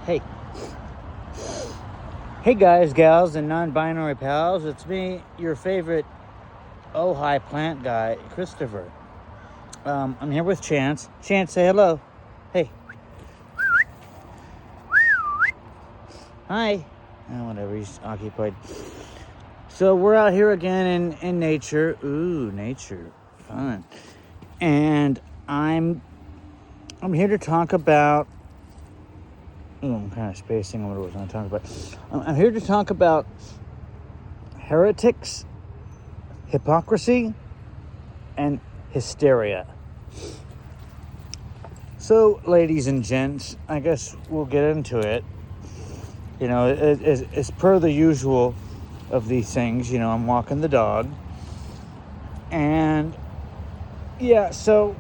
Hey. Hey guys, gals, and non-binary pals. It's me, your favorite high plant guy, Christopher. I'm here with Chance. Chance, say hello. Hey. Hi. Oh, whatever, he's occupied. So we're out here again in nature. Ooh, nature. Fun. And I'm here to talk about... I'm kind of spacing on what I was going to talk about. I'm here to talk about heretics, hypocrisy, and hysteria. So, ladies and gents, I guess we'll get into it. You know, it's per the usual of these things. You know, I'm walking the dog. And, yeah, so...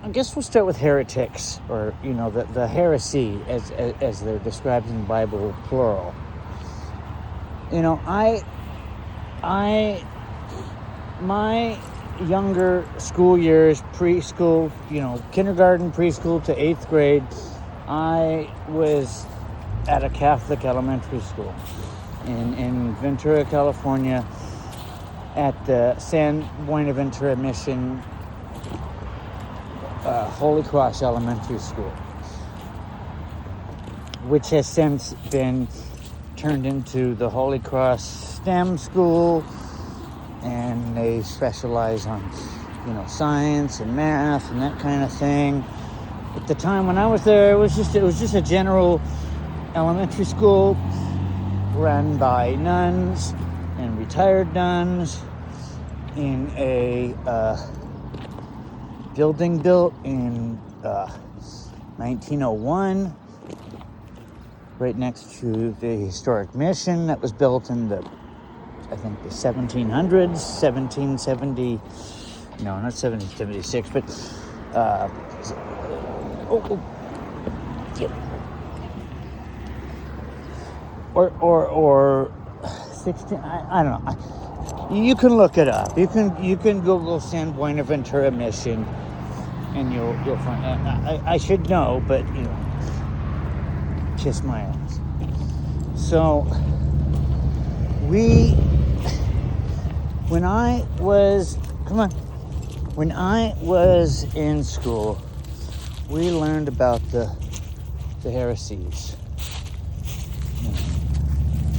I guess we'll start with heretics, or, you know, the heresy as they're described in the Bible, plural. You know, my younger school years, preschool, you know, kindergarten, preschool to 8th grade, I was at a Catholic elementary school in Ventura, California, at the San Buenaventura Mission Holy Cross Elementary School, which has since been turned into the Holy Cross STEM School, and they specialize on, you know, science and math and that kind of thing. At the time when I was there, it was just a general elementary school run by nuns and retired nuns in a building built in 1901, right next to the historic mission that was built in the 1700s, 1770, no, not 1776, but or 16, I don't know. You can look it up. You can Google San Buenaventura Mission, and you'll find. I should know, but you know, kiss my ass. So when I was in school, we learned about the heresies.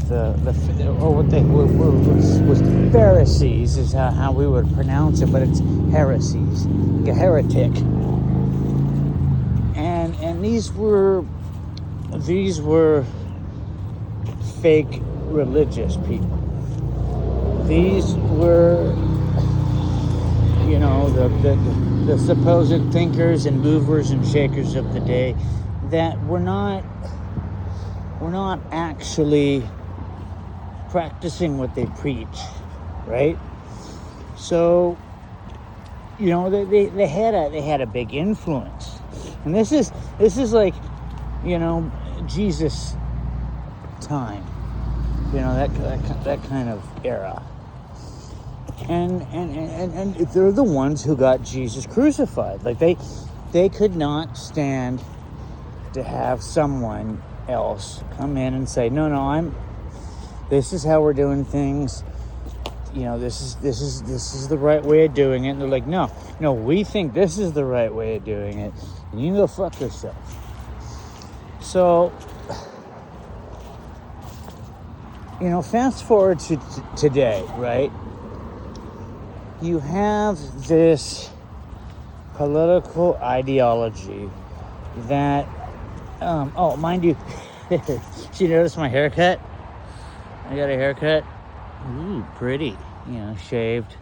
What they was Pharisees is how we would pronounce it, but it's heresies, like a heretic. And these were fake religious people. These were, you know, the supposed thinkers and movers and shakers of the day that were not actually practicing what they preach, right? So, you know, they had a big influence, and this is like, you know, Jesus time, you know, that kind of era, and they're the ones who got Jesus crucified. Like they could not stand to have someone else come in and say, no, this is how we're doing things, you know, this is the right way of doing it. And they're like, no, we think this is the right way of doing it, and you can go fuck yourself. So, you know, fast forward to today, right? You have this political ideology that mind you, did you notice my haircut? I got a haircut. Ooh, pretty. You know, shaved.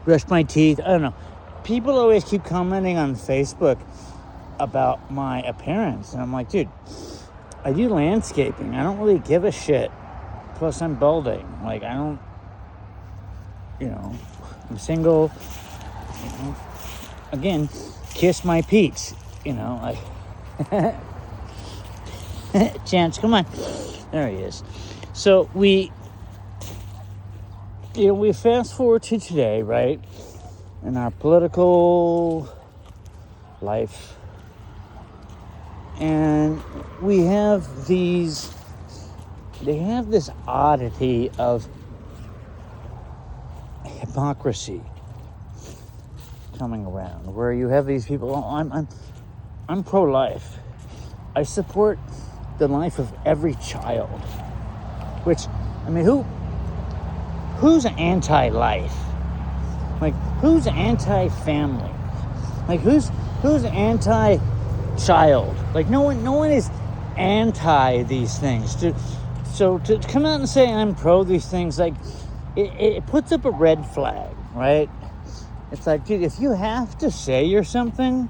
Brushed my teeth. I don't know. People always keep commenting on Facebook about my appearance. And I'm like, dude, I do landscaping. I don't really give a shit. Plus, I'm balding. Like, I don't, you know, I'm single. You know, again, kiss my Pete's. You know, like, Chance, come on. There he is. So we fast forward to today, right? In our political life, And we have they have this oddity of hypocrisy coming around, where you have these people, I'm pro-life. I support the life of every child. Which, I mean, who's anti-life? Like, who's anti-family? Like, who's anti-child? Like, no one is anti these things. So to come out and say I'm pro these things, like, it puts up a red flag, right? It's like, dude, if you have to say you're something,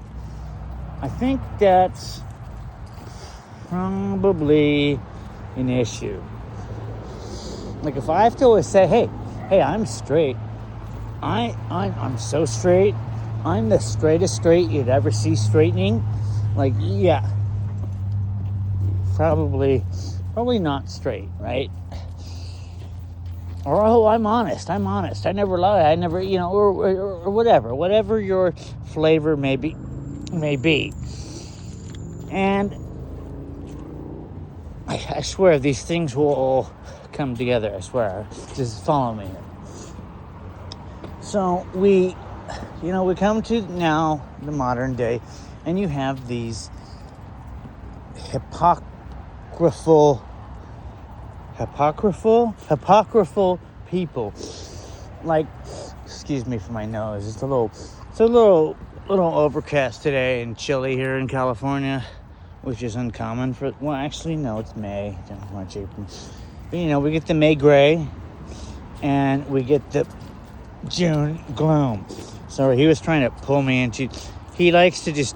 I think that's probably an issue. Like, if I have to always say, hey, I'm straight. I'm so straight. I'm the straightest straight you'd ever see straightening. Like, yeah, probably not straight, right? Or, oh, I'm honest. I never lie. I never, or whatever your flavor may be. And I swear these things will all come together. I swear. Just follow me here. So we come to now the modern day, and you have these hypocritical people. Like, excuse me for my nose. It's a little overcast today and chilly here in California, which is uncommon for. Well, actually, no, it's May. Don't want April. But we get the May gray, and we get the June gloom. So he was trying to pull me into. He likes to just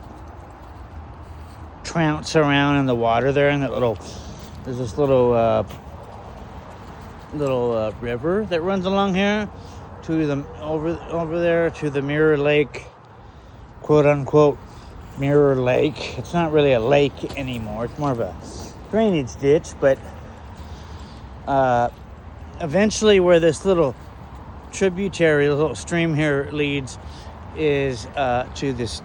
trounce around in the water there, and there's this little river that runs along here to the over there to the Mirror Lake, quote unquote Mirror Lake. It's not really a lake anymore. It's more of a drainage ditch, but eventually where this little tributary, little stream here leads is to this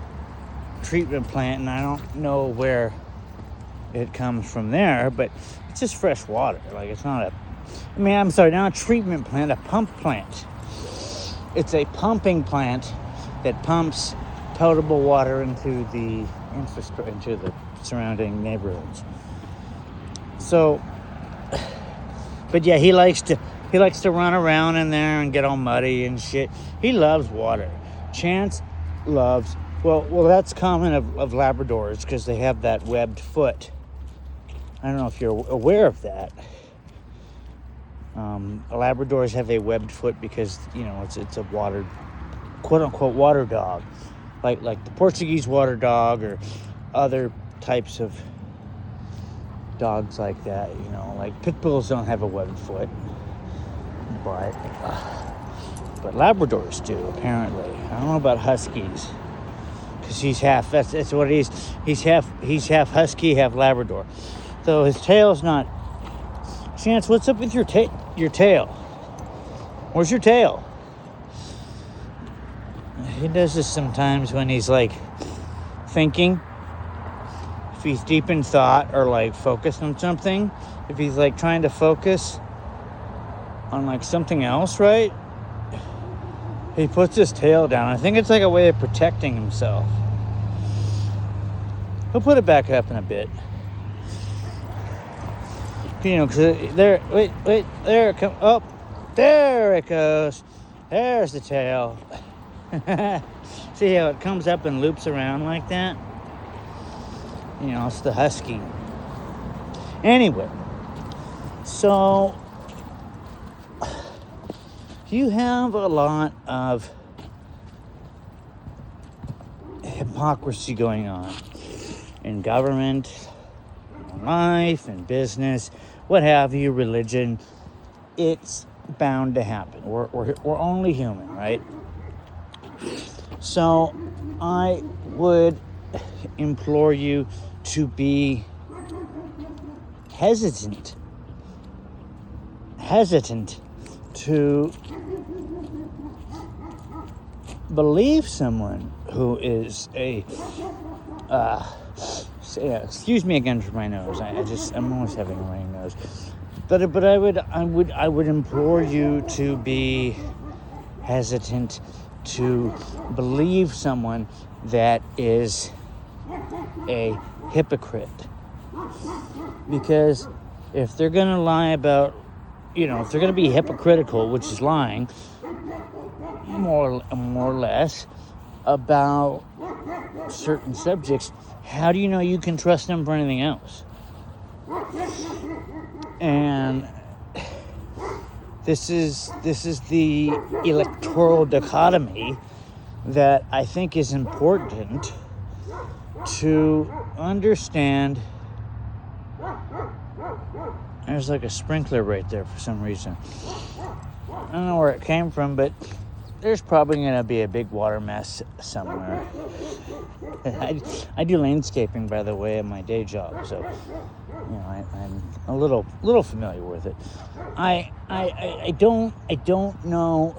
treatment plant, and I don't know where it comes from there, but it's just fresh water. Like, it's not not a treatment plant, a pump plant. It's a pumping plant that pumps potable water into the infrastructure, into the surrounding neighborhoods. So, but yeah, he likes to run around in there and get all muddy and shit. He loves water. Chance loves, well, that's common of Labradors, because they have that webbed foot. I don't know if you're aware of that. Labradors have a webbed foot because, it's a water, quote unquote, water dog. Like the Portuguese water dog or other types of dogs like that, like pit bulls don't have a webbed foot. But Labradors do, apparently. I don't know about Huskies, because he's half. That's what he is. He's half Husky, half Labrador. So his tail's not. Chance, what's up with your tail? Where's your tail? He does this sometimes when he's like thinking. If he's deep in thought or like focused on something. If he's like trying to focus on like something else, right? He puts his tail down. I think it's like a way of protecting himself. He'll put it back up in a bit. Because there it comes. Oh, there it goes. There's the tail. See how it comes up and loops around like that? It's the Husky. Anyway, so you have a lot of hypocrisy going on in government, in life, in business, what have you, religion. It's bound to happen. We're only human, right? So I would implore you to be hesitant to believe someone who is a yeah, excuse me again for my nose. I'm always having a running nose. But I would implore you to be hesitant to believe someone that is a hypocrite. Because if they're going to lie about, if they're going to be hypocritical, which is lying, more or less, about certain subjects, how do you know you can trust them for anything else? And this is the electoral dichotomy that I think is important to understand. There's like a sprinkler right there for some reason. I don't know where it came from, but there's probably going to be a big water mess somewhere. I do landscaping, by the way, at my day job, so I'm a little familiar with it. I don't know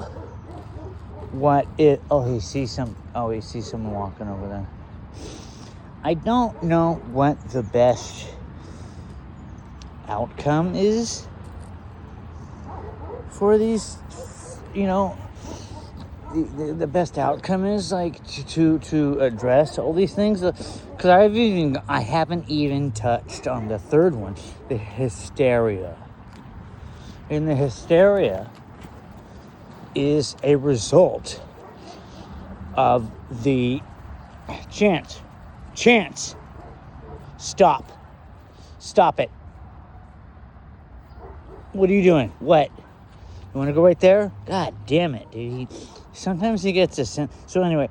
what it. He sees someone walking over there. I don't know what the best outcome is for these, the best outcome is like to address all these things, because I haven't even touched on the third one, the hysteria. And the hysteria is a result of the chance. Stop it. What are you doing? What? You want to go right there? God damn it, dude. Sometimes he gets a sense. So anyway,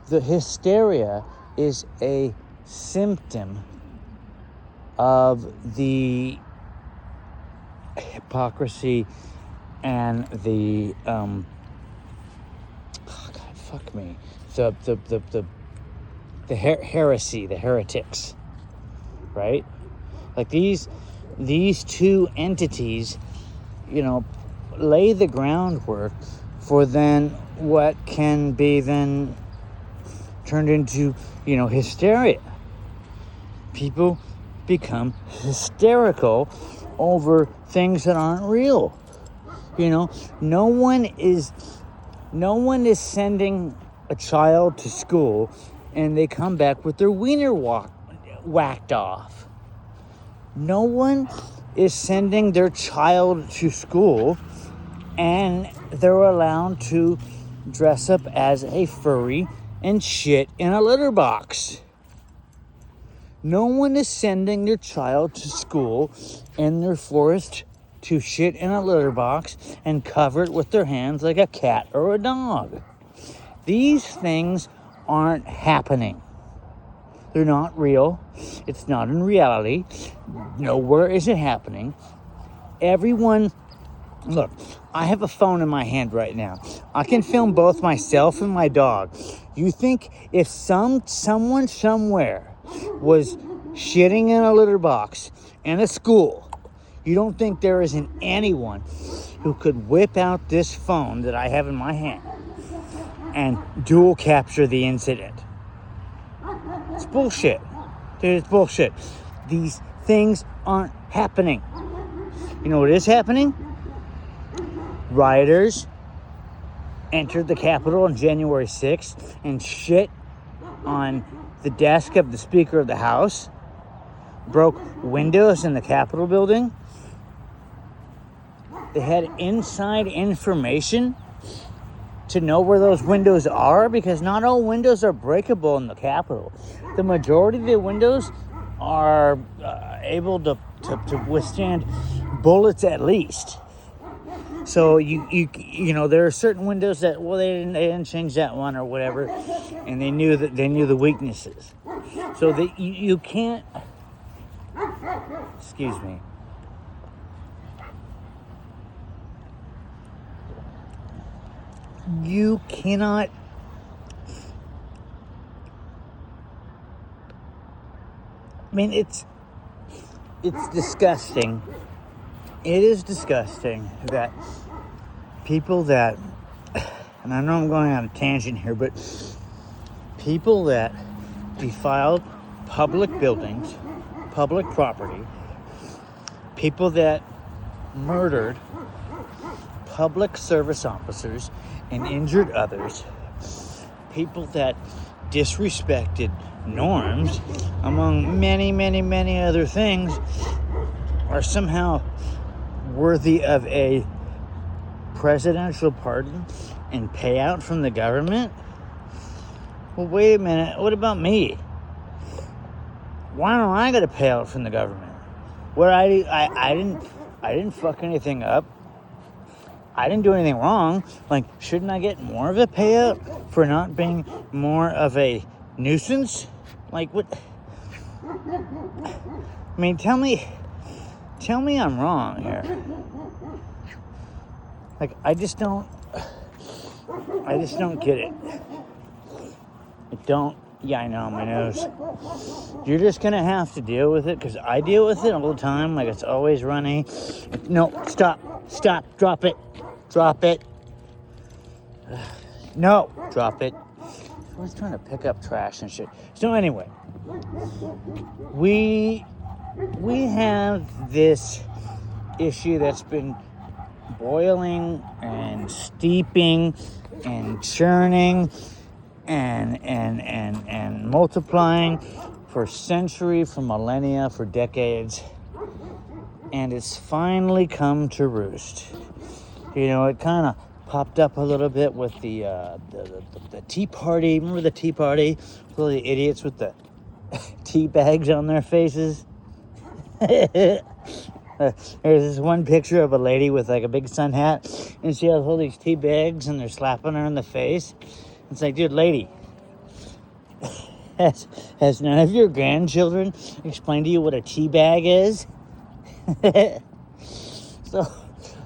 the hysteria is a symptom of the hypocrisy and the the heresy, the heretics, right? Like these two entities, lay the groundwork for then what can be then turned into, hysteria. People become hysterical over things that aren't real. No one is sending a child to school and they come back with their wiener whacked off. No one is sending their child to school and they're allowed to dress up as a furry and shit in a litter box. No one is sending their child to school and they're forced to shit in a litter box and cover it with their hands like a cat or a dog. These things aren't happening. They're not real. It's not in reality. Nowhere is it happening. Everyone, look, I have a phone in my hand right now. I can film both myself and my dog. You think if someone somewhere was shitting in a litter box in a school, you don't think there isn't anyone who could whip out this phone that I have in my hand and dual capture the incident? It's bullshit. Dude, it's bullshit. These things aren't happening. You know what is happening? Rioters entered the Capitol on January 6th and shit on the desk of the Speaker of the House, broke windows in the Capitol building. They had inside information to know where those windows are, because not all windows are breakable in the Capitol. The majority of the windows are able to withstand bullets at least. So you there are certain windows that they didn't change that one or whatever, and they knew the weaknesses. So you can't. Excuse me. You cannot. I mean, it's disgusting. It is disgusting that people that, and I know I'm going on a tangent here, but people that defile public buildings, public property, people that murdered public service officers and injured others, people that disrespected norms, among many, many, many other things, are somehow worthy of a presidential pardon and payout from the government? Well, wait a minute. What about me? Why don't I get a payout from the government? What I didn't fuck anything up. I didn't do anything wrong. Like, shouldn't I get more of a payout for not being more of a nuisance? Like, what? I mean, tell me I'm wrong here. Like, I just don't get it. I don't. Yeah, I know, my nose. You're just gonna have to deal with it, because I deal with it all the time. Like, it's always running. No, stop, drop it. No, drop it. I was trying to pick up trash and shit. So anyway, we have this issue that's been boiling and steeping and churning and multiplying for centuries, for millennia, for decades, and it's finally come to roost. You know, it kind of popped up a little bit with the Tea Party. Remember the Tea Party? All the idiots with the tea bags on their faces. There's this one picture of a lady with like a big sun hat, and she has all these tea bags, and they're slapping her in the face. It's like, dude, lady, has none of your grandchildren explained to you what a tea bag is?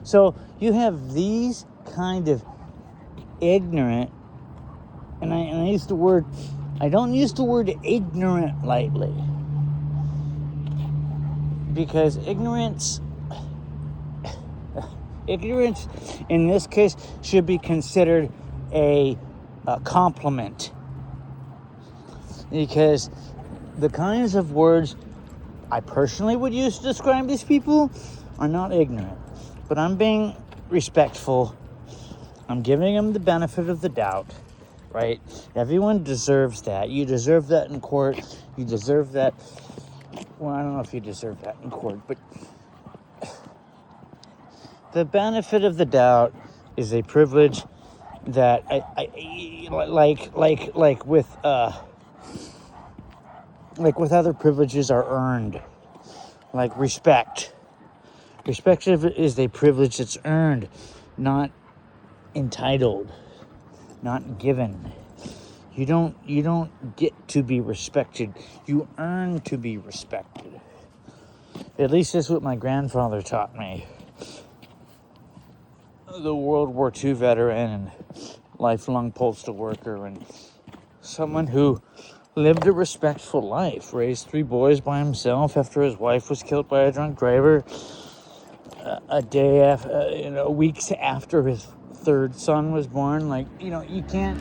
So you have these kind of ignorant, and I don't use the word ignorant lightly, because ignorance in this case should be considered a compliment, because the kinds of words I personally would use to describe these people are not ignorant, but I'm being respectful. I'm giving them the benefit of the doubt, right? Everyone deserves that. You deserve that in court. You deserve that. Well, I don't know if you deserve that in court, but the benefit of the doubt is a privilege that I like with other privileges are earned. Like respect. Respect is a privilege that's earned, not entitled, not given. You don't get to be respected. You earn to be respected. At least that's what my grandfather taught me. The World War II veteran and lifelong postal worker, and someone who lived a respectful life, raised 3 boys by himself after his wife was killed by a drunk driver, weeks after his 3rd son was born. Like, you can't.